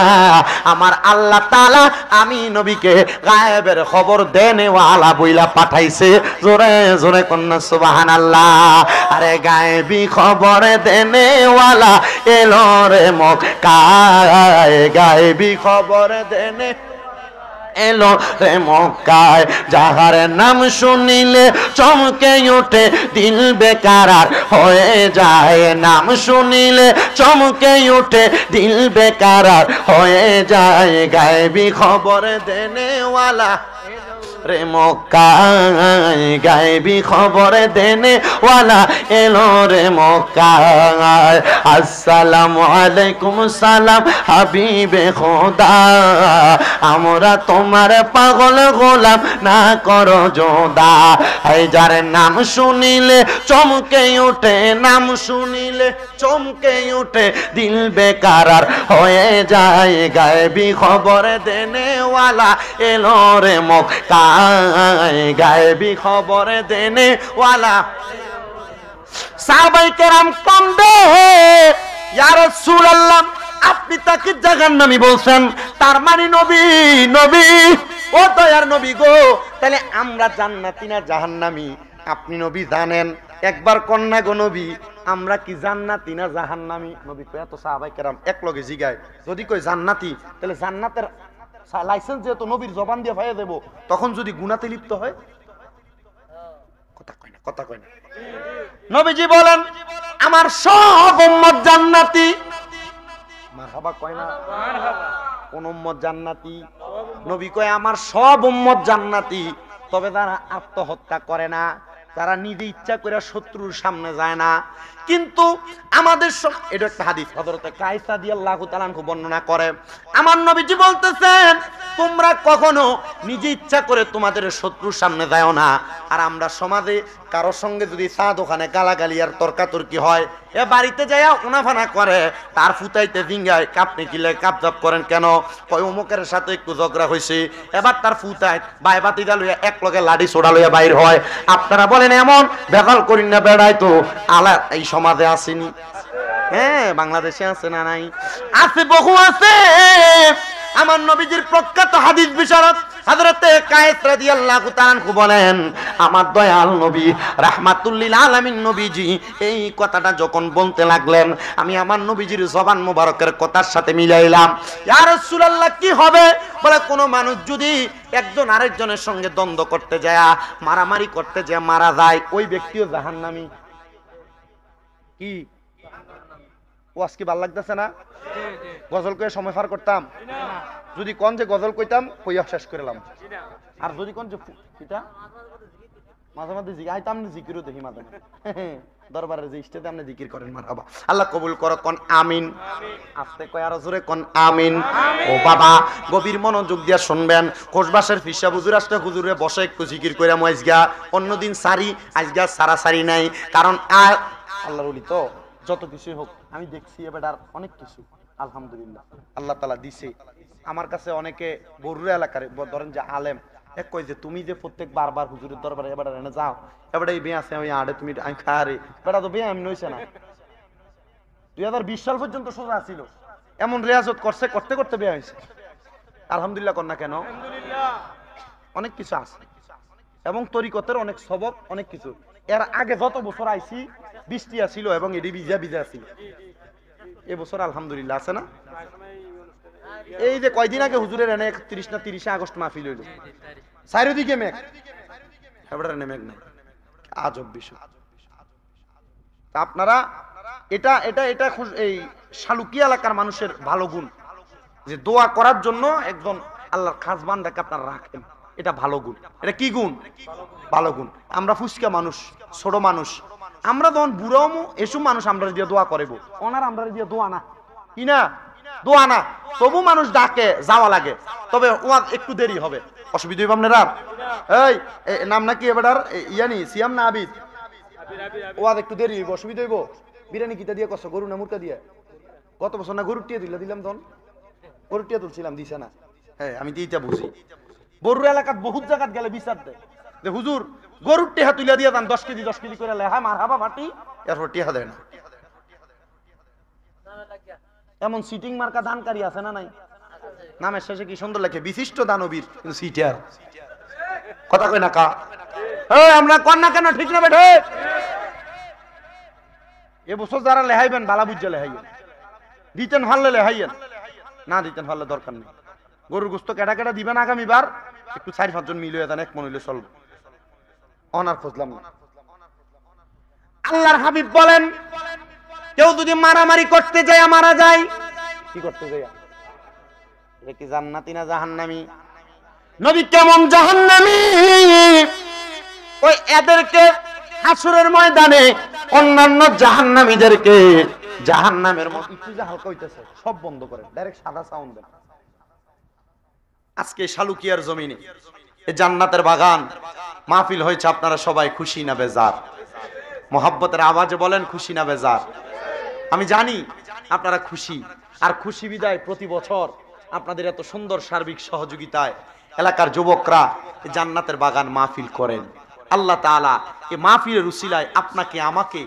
আমার আল্লাহ তাআলা আমি নবীকে গায়েবের খবর দেনেওয়ালা বইলা পাঠাইছে? জোরে জোরে কন্যা সুবহানাল্লাহ। আরে গায়েবী খবর দেনেওয়ালা এলো রে মক্কায়, গায়েবী খবর দেনে এলো রে মক্কায়, যাহার নাম শুনিলে চমকে উঠে দিল বেকারার হয়ে যায়, নাম শুনিলে চমকে উঠে দিল বেকারার হয়ে যায়, গায়েবী খবর দেনেওয়ালা রে মক্কায় গায়েবী খবর দেনে ওয়ালা এলো রে মক্কায় আসসালামু আলাইকুম সালাম হাবিবে খোদা আমরা তোমার পাগল গোলাম না করো যোদা এই যার নাম শুনিলে চমকে ওঠে নাম শুনিলে চমকে ওঠে দিল বেকারার হয়ে যায় গায়েবী খবর দেনে ওয়ালা এলো রে মক্কায় গায়েবী খবর দেনে ওয়ালা সাহাবায়ে কেরাম কান্দে ইয়া রাসূলুল্লাহ আপনি তাকে জাহান্নামী বলছেন তার মানে নবী নবী ও দয়ার নবী গো তাহলে আমরা জান্নাতি না জাহান্নামী আপনি নবী জানেন একবার কন্যা গো নবী আমরা কি জান্নাতি না জাহান্নামী নবী কয় তো সাহাবায়ে কেরাম এক লগে জিগায় যদি কই জান্নাতি তাহলে জান্নাতের লাইসেন্স যেহেতু নবীর জবান দিয়ে পাইয়ে দেব তখন যদি গুনাতে লিপ্ত হয় কথা কয় না নবীজি বলেন আমার সব উম্মত জান্নাতি মারহাবা কয় না মারহাবা কোন উম্মত জান্নাতি নবী কয় আমার সব উম্মত জান্নাতি তবে যারা আত্মহত্যা করে না তারা নিজে ইচ্ছা করে শত্রুর সামনে যায় না কিন্তু আমাদের এটা একটা হাদিস হযরত কায়সা রাদিয়াল্লাহু তাআলা আনহু বর্ণনা করে আমার নবীজি বলতেছেন তোমরা কখনো নিজে ইচ্ছা করে তোমাদের শত্রুর সামনে যাও না আর আমরা সমাজে কারোর সঙ্গে যদি চা দোকানে গালাগালি আর তর্কাতর্কি হয় এ বাড়িতে যাইয়া উনাফানা করে তার ফুটাইতে জিঙ্গায় কাপনি কিলে কাপজাপ করেন কেন কয় অমুকের সাথে একটু ঝগড়া হয়েছে এবার তার ফুটায় বাই বাতিদা লইয়া এক লগে লাঠি ছোড়া লইয়া বাইর হয় আপনারা বলেন এমন বেকাল করি না বেড়াই তো আলা এই সমাজে আসেনি হ্যাঁ বাংলাদেশে আছে না নাই আছে বহু আছে আমার নবীজির প্রখ্যাত হাদিস বিশারদ হযরতে কায়েস রাদিয়াল্লাহু তাআলা আনহু বলেন আমার দয়াল নবী রাহমাতুল লিল আলামিন নবীজি এই কথাটা যখন বলতে লাগলেন আমি আমার নবীজির জবান মোবারকের কথার সাথে মিলাইলাম ইয়া রাসূলুল্লাহ কি হবে বলে কোন মানুষ যদি একজন আরেকজনের সঙ্গে দ্বন্দ্ব করতে যায় মারামারি করতে যায় মারা যায় ওই ব্যক্তিও জাহান্নামী কি ওয়াজ কি ভালো লাগতেছে না গজল কয়ে সময় পার করতাম যদি কোন যে গজল কইতাম কইয়া শেষ করলাম আর যদি কোন যে এটা মাঝে মাঝে আইতাম না জিকিরও দেখি মাঝে দরবারের যে স্টেজে আপনি জিকির করেন মারহাবা আল্লাহ কবুল করো কোন আমিন আস্তে কয় আর জোরে কোন আমিন ও বাবা গভীর মনোযোগ দিয়া শুনবেন কোষবাসের ফিসা হুজুর আসতে হুজুরে বসে একটু জিকির কইরা আজগা অন্যদিন সারি আজগা সারা সারি নাই কারণ আর আল্লাহর ওলি তো যত কিছুই হোক আমি দেখছি এবার আর অনেক কিছু আলহামদুলিল্লাহ আল্লাহ তাআলা দিছে আমার কাছে অনেকে বরুড়া এলাকার ধরেন যে আলেম এক কই যে তুমি যে প্রত্যেক বারবার হুজুরের দরবারে এবার এনে যাও এবার এই বিয়ে আছে আমি আড়ে তুমি আমি খারে বেটা তো বিয়ে আমি নইছে না 2020 সাল পর্যন্ত সোজা ছিল এমন রিয়াজত করছে করতে করতে বিয়ে হয়েছে আলহামদুলিল্লাহ কন্যা কেন আলহামদুলিল্লাহ অনেক কিছু আছে এবং তরিকতের অনেক সবক অনেক কিছু এর আগে যত বছর আইছি বৃষ্টি ছিল এবং এডি ভিজা ভিজা ছিল এবছর আলহামদুলিল্লাহ আছে না এই যে কয়দিন আগে হুজুরের এনে 31 না 30 আগস্ট মাহফিল হইল চারিদিকে মেঘ এবারে মেঘ নাই আজব বিষয় আপনারা এটা এটা এটা এই শালুকিয়া এলাকার মানুষের ভালো গুণ যে দোয়া করার জন্য একজন আল্লাহর খাস বান্দাকে আপনারা রাখেন এটা ভালো গুণ এটা কি গুণ ভালো গুণ আমরা ফুসকা মানুষ ছোট মানুষ আমরা যখন বুড়ামু এসব মানুষ আমরা দিয়ে দোয়া করিব ওনার আমরা দিয়ে দোয়া না কি না দোয়া না তবু মানুষ ডাকে যাওয়া লাগে তবে ওয়াজ একটু দেরি হবে অসুবিধা হইব আপনারা এই নাম নাকি এবারে ইয়ানি সিয়াম না আবিদ ওয়াজ একটু দেরি হইব অসুবিধা হইব বিরিয়ানি কিটা দিয়ে কষ্ট গরু না মুরগা দিয়ে গত বছর না গরুর টিয়া দিলাম তখন গরুর টিয়া তুলছিলাম দিছে না হ্যাঁ আমি এইটা বুঝি বরুড়া এলাকাত বহুত জায়গাত গেলে বিচার দেয় যে হুজুর গরুর টিহা তুলিয়া দিয়ে দান 10 কেজি করে লেহা মারহাবা মাটি এরপর টিহা দেয় না এমন সিটিং মার্কা দানকারী আছে না নাই নামের শেষে কি সুন্দর লেখে বিশিষ্ট দানবীর কিন্তু সিটিয়ার কথা কই না কা এই আমরা কোন না কেন ঠিক না বেঠে এ বছর যারা লেহাইবেন বালা বুঝে লেহাইবেন দিতেন ভালো লেহাইয়েন না দিতেন ভালো দরকার নেই গরুর গোস্ত কেটা কেটা দিবেন আগামীবার একটু 4-5 জন মিলিয়ে দেন এক মন হইলে চলবে অনার খুঁজলাম না আল্লাহর হাবিব বলেন কেউ যদি মারামারি করতে যায় মারা যায় কি করতে যায় এটা কি জান্নাতি না জাহান্নামী নবী কেমন জাহান্নামী, ওই এদেরকে হাসরের ময়দানে অন্যান্য জাহান্নামীদেরকে জাহান্নামের মধ্যে একটু যে হালকা হইতেছে সব বন্ধ করেন, ডাইরেক্ট সাদা সাউন্ড দেন। আজকে শালুকিয়ার জমিনে এই জান্নাতের বাগান মাহফিল হয়েছে, আপনারা সবাই খুশি না বেজার? মোহাব্বতের আওয়াজে বলেন খুশি না বেজার? আমি জানি আপনারা খুশি, আর খুশি বিদায় প্রতি বছর আপনাদের এত সুন্দর সার্বিক সহযোগিতায় এলাকার যুবকরা এই জান্নাতের বাগান মাহফিল করেন। আল্লাহ তাআলা এই মাহফিলের উসিলায় আপনাকে আমাকে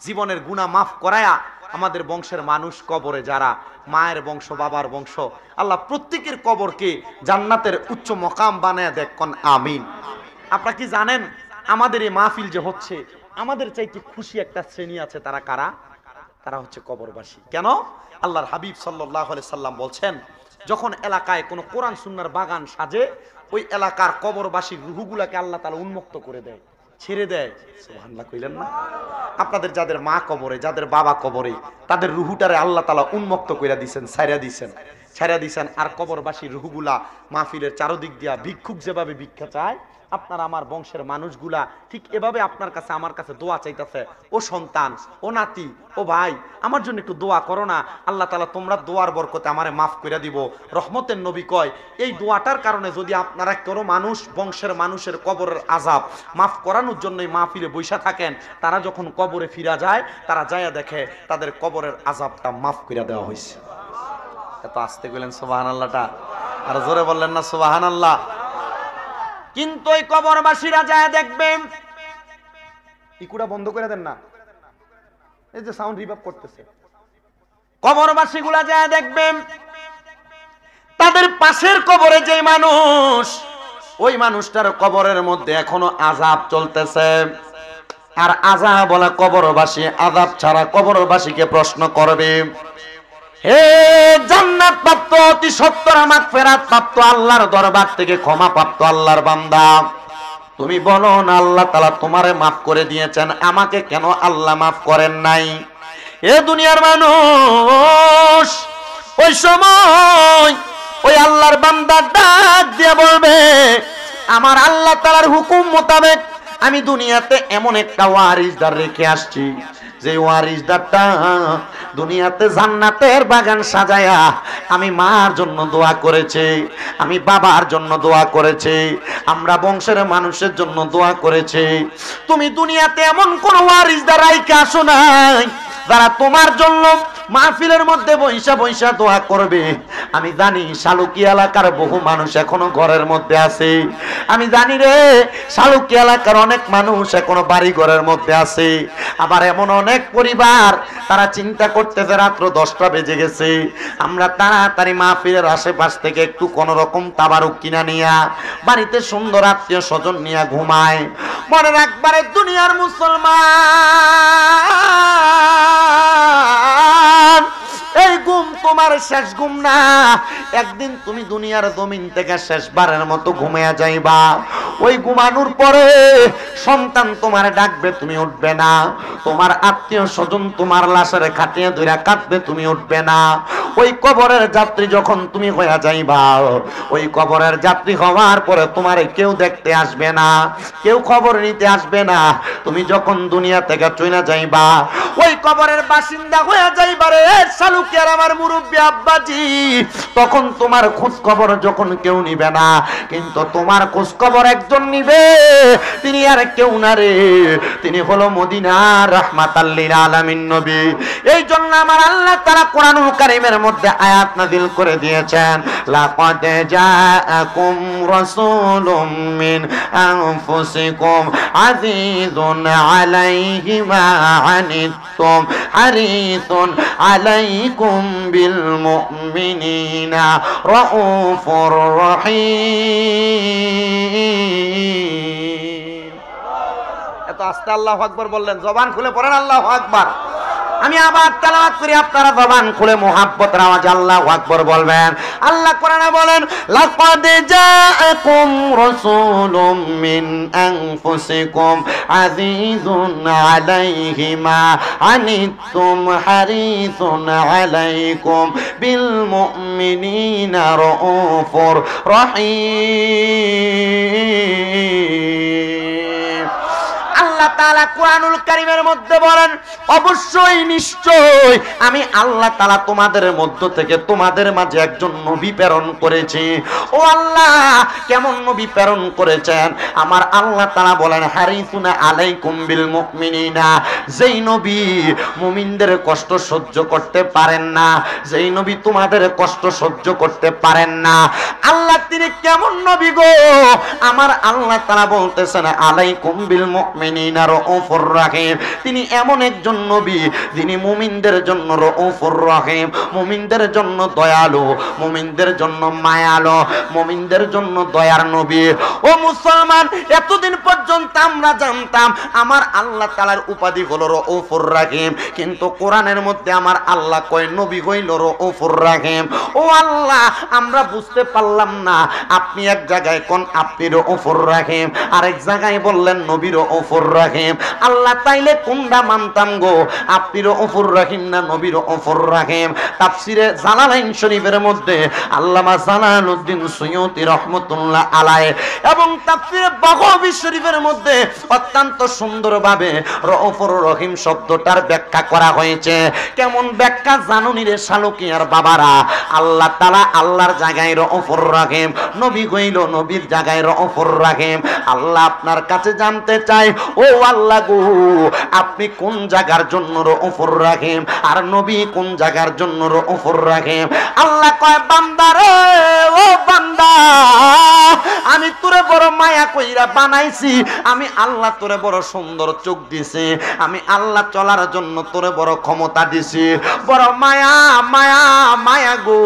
জীবনের গুনাহ মাফ করায়া আমাদের বংশের মানুষ কবরে যারা মায়ের বংশ বাবার বংশ, আল্লাহ প্রত্যেকের কবরকে জান্নাতের উচ্চ মকাম বানায় দেখুন, আমিন। আপনারা কি জানেন আমাদের এই মাহফিল যে হচ্ছে, আমাদের চাইতে খুশি একটা শ্রেণী আছে, তারা কারা? তারা হচ্ছে কবরবাসী। কেন? আল্লাহর হাবিব সাল্লাল্লাহু আলাইহি সাল্লাম বলছেন, যখন এলাকায় কোনো কোরআন সুন্নাহর বাগান সাজে, ওই এলাকার কবরবাসীর রূহগুলোকে আল্লাহ তাআলা উন্মুক্ত করে দেয়, ছেড়ে দেয়। সুবহানাল্লাহ কইলেন না? আপনাদের যাদের মা কবরে, যাদের বাবা কবরে, তাদের রুহুটারে আল্লাহ তাআলা উন্মুক্ত করে দিয়েছেন, ছাইরা দিয়েছেন। আর কবরবাসীর রুহুগুলা মাহফিলের চারদিক দিয়া ভিক্ষুক যেভাবে ভিক্ষা চায়, আপনার আমার বংশের মানুষগুলা ঠিক এভাবে আপনার কাছে আমার কাছে দোয়া চাইতেছে, ও সন্তান, ও নাতি, ও ভাই, আমার জন্য একটু দোয়া করো না, আল্লাহ তাআলা তোমরা দোয়ার বরকতে আমারে মাফ করে দিব। রহমতের নবী কয়, এই দোয়াটার কারণে যদি আপনারা কোনো মানুষ বংশের মানুষের কবরের আযাব মাফ করানোর জন্যই মাহফিলে বৈশা থাকেন, তারা যখন কবরে ফিরা যায়, তারা যায়া দেখে তাদের কবরের আযাবটা মাফ করে দেওয়া হয়েছে। এত আস্তে কইলেন সুবহানাল্লাহটা, আর জোরে বললেন না সুবহানাল্লাহ? কিন্তু ওই কবরবাসীরা যায় দেখবে, ইকুটা বন্ধ করে দেন না, এই যে সাউন্ড রিভাব করতেছে। কবরবাসীগুলা যায় দেখবে তাদের পাশের কবরে যে মানুষ, ওই মানুষটার কবরের মধ্যে এখনো আযাব চলতেছে। আর আযাব বলা কবরবাসী আযাব ছাড়া কবরবাসীকে প্রশ্ন করবে, হে জান্নাত প্রাপ্ত অতি সত্তর মাগফিরাত প্রাপ্ত আল্লাহর দরবার থেকে ক্ষমা প্রাপ্ত আল্লাহর বান্দা, তুমি বলো না আল্লাহ তাআলা তোমারে মাফ করে দিয়েছেন, আমাকে কেন আল্লাহ মাফ করেন নাই? এ দুনিয়ার মানুষ ওই সময় ওই আল্লাহর বান্দা ডাক দিয়ে বলবে, আমার আল্লাহ তাআলার হুকুম মোতাবেক আমি দুনিয়াতে এমন একটা ওয়ারিসদার রেখে আসছি, যে ওয়ারিসদারটা দুনিয়াতে জান্নাতের বাগান সাজায়া আমি মার জন্য দোয়া করেছে, আমি বাবার জন্য দোয়া করেছে, আমরা বংশের মানুষের জন্য দোয়া করেছে। তুমি দুনিয়াতে এমন কোন ওয়ারিসদার রাইখা আসো নাই যারা তোমার জন্য মাহফিলের মধ্যে বৈশা বৈশা দোয়া করবে। আমি জানি শালুকি এলাকার বহু মানুষ এখনো ঘরের মধ্যে আছে, আমি জানি রে শালুকি এলাকার অনেক মানুষ এখনো বাড়ি ঘরের মধ্যে আছে। আবার এমন অনেক পরিবার তারা চিন্তা করতেছে রাত্র 10টা বেজে গেছে, আমরা তাড়াতাড়ি মাহফিলের আশেপাশ থেকে একটু কোন রকম তাবারুক কিনা নিয়া বাড়িতে সুন্দর আত্মীয় স্বজন নিয়ে ঘুমায়। মনে রাখবারে দুনিয়ার মুসলমান, এই ঘুম তোমার শেষ ঘুম না, একদিন তুমি দুনিয়ার জমিন থেকে শেষবারের মতো ঘুমিয়ে যাইবা। ওই ঘুমানোর পরে সন্তান তোমার ডাকবে, তুমি উঠবে না, তোমার আত্মীয় স্বজন তোমার লাশের খাটিয়ে ধরে কাঁদবে, তুমি উঠবে না। ওই কবরের যাত্রী যখন তুমি হয়ে যাইবা, ওই কবরের যাত্রী হওয়ার পরে তোমার কেউ দেখতে আসবে না, কেউ খবর নিতে আসবে না। তুমি যখন দুনিয়া থেকে চলে যাইবা, ওই কবরের বাসিন্দা হয়ে যাইবা রে শালুকি আর আমার মুরব্বী আব্বাজি, তখন তোমার খোঁজ খবর যখন কেউ নিবে না, কিন্তু তোমার খোঁজ খবর একজন নিবে, তিনি আর কেউ না রে, তিনি হলো মদিনার রাহমাতাল লিল আলামিন নবী। এই জন্য আমার আল্লাহ তাআলা কোরআনুল কারীমের মধ্যে আয়াত নাযিল করে দিয়েছেন, লাকাদ জাআকুম রাসূলুম মিন আনফুসিকুম আজিজুন আলাইহি মা আনিতুম হারিসুন আলাইকুম বিল মুমিনিনা রাউফুর রহিম। এত আস্তে আল্লাহু আকবার বললেন, জবান খুলে পড়েন আল্লাহু আকবার। আমি আবার তেলাওয়াত করি, আপনারা জবান খুলে মুহাব্বতের আওয়াজে আল্লাহু আকবার বলবেন। আল্লাহ কোরআনে বলেন, লাকাদ জাআকুম রাসূলুম মিন আনফুসিকুম আজিজুন আলাইহি মা আনিতুম হারিসুন আলাইকুম বিল মুমিনিনা মুমিনিনা রাউফুর রহিম। আল্লাহ তাআলা কোরআনুল কারীমের মধ্যে বলেন, অবশ্যই নিশ্চয় আমি আল্লাহ তাআলা তোমাদের মধ্য থেকে তোমাদের মাঝে একজন নবী প্রেরণ করেছি। ও আল্লাহ, কেমন নবী প্রেরণ করেছেন? আমার আল্লাহ তাআলা বলেন, হারিসুনা আলাইকুম বিল মুমিনিনা, যেই নবী মুমিনদের কষ্ট সহ্য করতে পারেন না, যেই নবী তোমাদের কষ্ট সহ্য করতে পারেন না। আল্লাহ তিনি কেমন নবী গো? আমার আল্লাহ তাআলা বলতেছেন, আলাইকুম বিল মুমিনিনা রাউফুর রহিম। তিনি এমন একজন নবী যিনি মুমিনদের জন্য রাউফুর রহিম, মুমিনদের জন্য দয়ালু, মুমিনদের জন্য মায়ালু, মুমিনদের জন্য দয়ার নবী। ও মুসলমান, এতদিন পর্যন্ত আমরা জানতাম আমার আল্লাহ তাআলার উপাধি হলো রাউফুর রহিম, কিন্তু কোরআনের মধ্যে আমার আল্লাহ কয় নবী হইল রাউফুর রহিম। ও আল্লাহ, আমরা বুঝতে পারলাম না, আপনি এক জায়গায় কোন আপনি রাউফুর রহিম, আরেক জায়গায় বললেন নবী রাউফুর রহিম। আল্লাহ তাইলে কোনটা মানতাম গো? আপনি রাউফুর রহিম না নবী রাউফুর রহিম? তাফসিরে জালালাইন শরীফের মধ্যে আল্লামা জালালউদ্দিন সুয়ুতী রাহমাতুল্লাহ আলাইহি এবং তাফসিরে বাগাবী শরীফের মধ্যে অত্যন্ত সুন্দরভাবে রাউফুর রহিম শব্দটার ব্যাখ্যা করা হয়েছে। কেমন ব্যাখ্যা জানুনি রে শালুকিয়ার বাবারা? আল্লাহ তাআলা আল্লাহর জায়গায় রাউফুর রহিম, নবী হইল নবীর জায়গায় রাউফুর রহিম। আল্লাহ আপনার কাছে জানতে চাই, ও আল্লাহ গো, আপনি কোন জায়গার জন্য রাউফুর রহিম আর নবী কোন জায়গার জন্য রাউফুর রহিম? আল্লাহ কয়, বান্দা রে, ও বান্দা, আমি তোরে বড় মায়া কইরা বানাইছি, আমি আল্লাহ তোরে বড় সুন্দর চোখ দিছি, আমি আল্লাহ চলার জন্য তোরে বড় ক্ষমতা দিছি, বড় মায়া মায়া মায়া গো।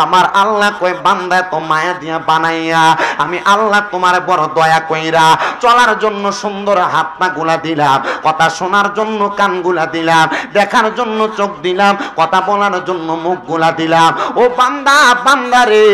আমার আল্লাহ কয়, বান্দা তো মায়া দিয়া বানাইয়া আমি আল্লাহ তোমার বড় দয়া কইরা চলার জন্য সুন্দর হাত পা গুলা দিলাম, কথা শোনার জন্য কান গুলা দিলাম, দেখার জন্য চোখ দিলাম, কথা বলার জন্য মুখ গুলা দিলাম। ও বান্দা, বান্দা রে,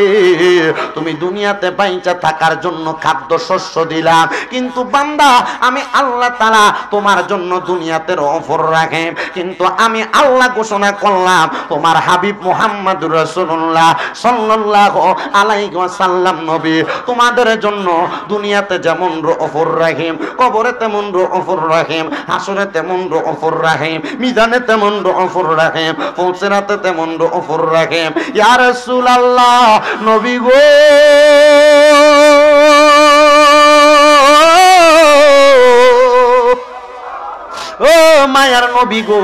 তুমি দুনিয়াতে বাইচা থাকার জন্য খাদ্য শস্য দিলাম, কিন্তু বান্দা আমি আল্লাহ তাআলা তোমার জন্য দুনিয়াতে রাউফুর রহিম, কিন্তু আমি আল্লাহ ঘোষণা করলাম তোমার হাবিব মুহাম্মদুর রাসূলুল্লাহ সাল্লাল্লাহু আলাইহি ওয়াসাল্লাম নবী তোমাদের জন্য দুনিয়াতে যেমন রাউফুর রহিম, কবরে তেমন রাউফুর রহিম, হাসরে তেমন রাউফুর রহিম, মিজানে তেমন রাউফুর রহিম, ফুলসিরাতে তেমন রাউফুর রহিম। ইয়া রাসূলুল্লাহ, নবী গো, ও মায়ার নবী গো,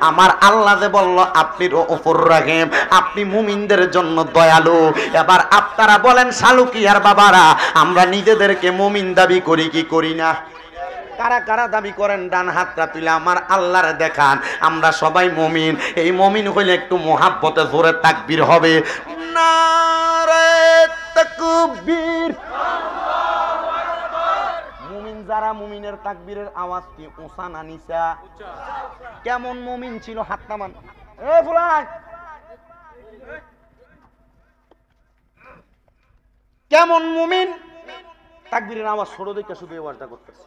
আমার আল্লাহ যে বলল আপনি রাউফুর রহিম, আপনি মুমিনদের জন্য দয়ালু। এবার আপনারা বলেন শালুকিয়ার বাবারা, আমরা নিজেদেরকে মুমিন দাবি করি কি করি না? কারা কারা দাবি করেন? ডান হাতটা তুলে আমার আল্লাহর দেখান। আমরা সবাই মুমিন। এই মুমিন হইলে একটু মোহাব্বতে জোরে তাকবীর হবে। নারে তাকবীর। মুমিন যারা, মুমিনের তাকবীরের আওয়াজ কি উঁচা না নিচা? কেমন মুমিন ছিল? হাত নামান। এ ফুলাই, কেমন মুমিন? তাকবীরের আওয়াজ ছোট দেখে শুধু এই ওয়াজটা করতেছে।